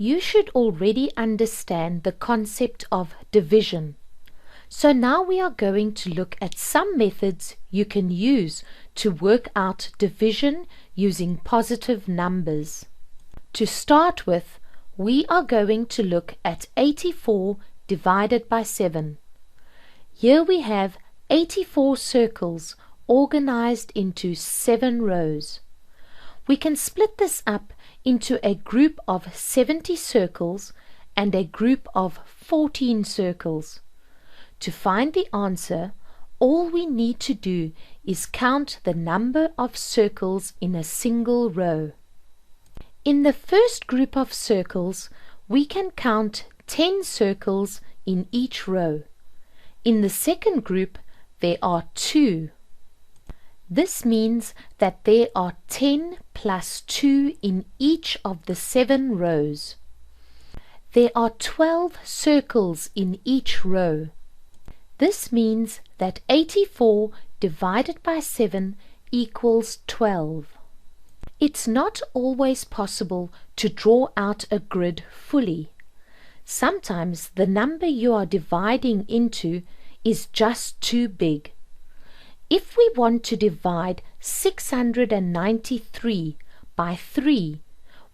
You should already understand the concept of division. So now we are going to look at some methods you can use to work out division using positive numbers. To start with, we are going to look at 84 divided by 7. Here we have 84 circles organized into 7 rows. We can split this up into a group of 70 circles and a group of 14 circles. To find the answer, all we need to do is count the number of circles in a single row. In the first group of circles, we can count 10 circles in each row. In the second group, there are 2. This means that there are 10 plus 2 in each of the 7 rows. There are 12 circles in each row. This means that 84 divided by 7 equals 12. It's not always possible to draw out a grid fully. Sometimes the number you are dividing into is just too big. If we want to divide 693 by 3,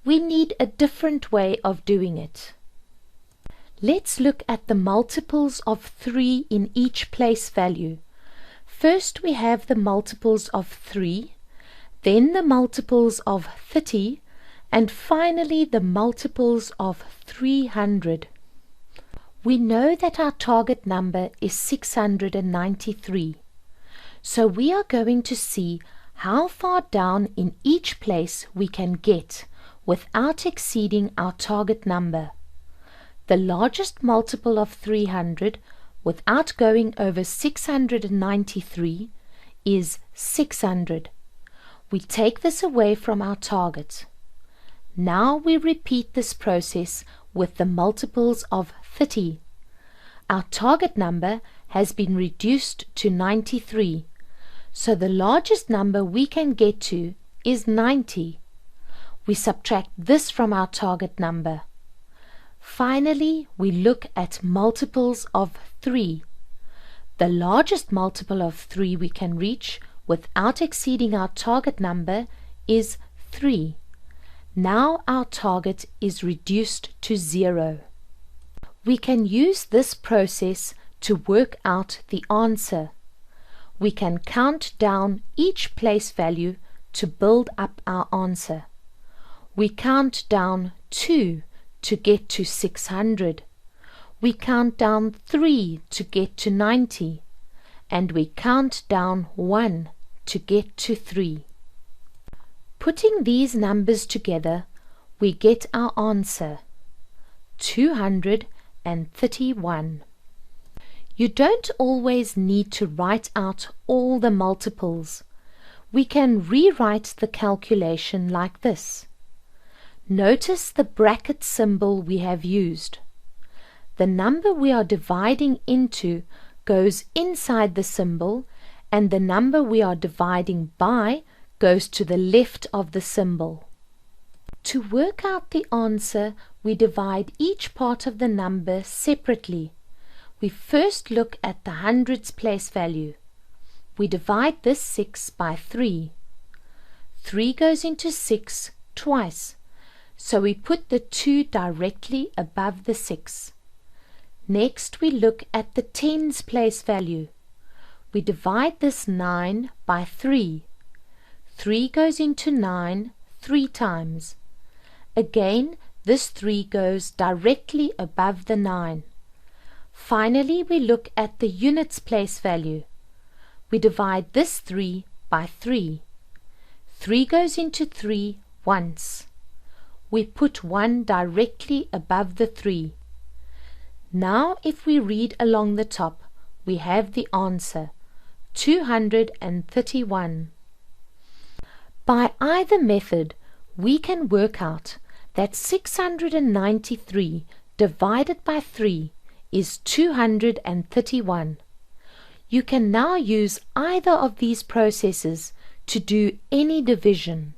we need a different way of doing it. Let's look at the multiples of 3 in each place value. First we have the multiples of 3, then the multiples of 30, and finally the multiples of 300. We know that our target number is 693. So we are going to see how far down in each place we can get without exceeding our target number. The largest multiple of 300 without going over 693 is 600. We take this away from our target. Now we repeat this process with the multiples of 30. Our target number has been reduced to 93. So the largest number we can get to is 90. We subtract this from our target number. Finally, we look at multiples of 3. The largest multiple of 3 we can reach without exceeding our target number is 3. Now our target is reduced to 0. We can use this process to work out the answer. We can count down each place value to build up our answer. We count down 2 to get to 600. We count down 3 to get to 90. And we count down 1 to get to 3. Putting these numbers together, we get our answer, 231. You don't always need to write out all the multiples. We can rewrite the calculation like this. Notice the bracket symbol we have used. The number we are dividing into goes inside the symbol, and the number we are dividing by goes to the left of the symbol. To work out the answer, we divide each part of the number separately. We first look at the hundreds place value. We divide this 6 by 3. 3 goes into 6 twice, so we put the 2 directly above the 6. Next we look at the tens place value. We divide this 9 by 3. 3 goes into 9 3 times. Again, this 3 goes directly above the 9. Finally, we look at the units place value. We divide this 3 by 3. 3 goes into 3 once. We put 1 directly above the 3. Now if we read along the top, we have the answer, 231. By either method, we can work out that 693 divided by 3 is 231. You can now use either of these processes to do any division.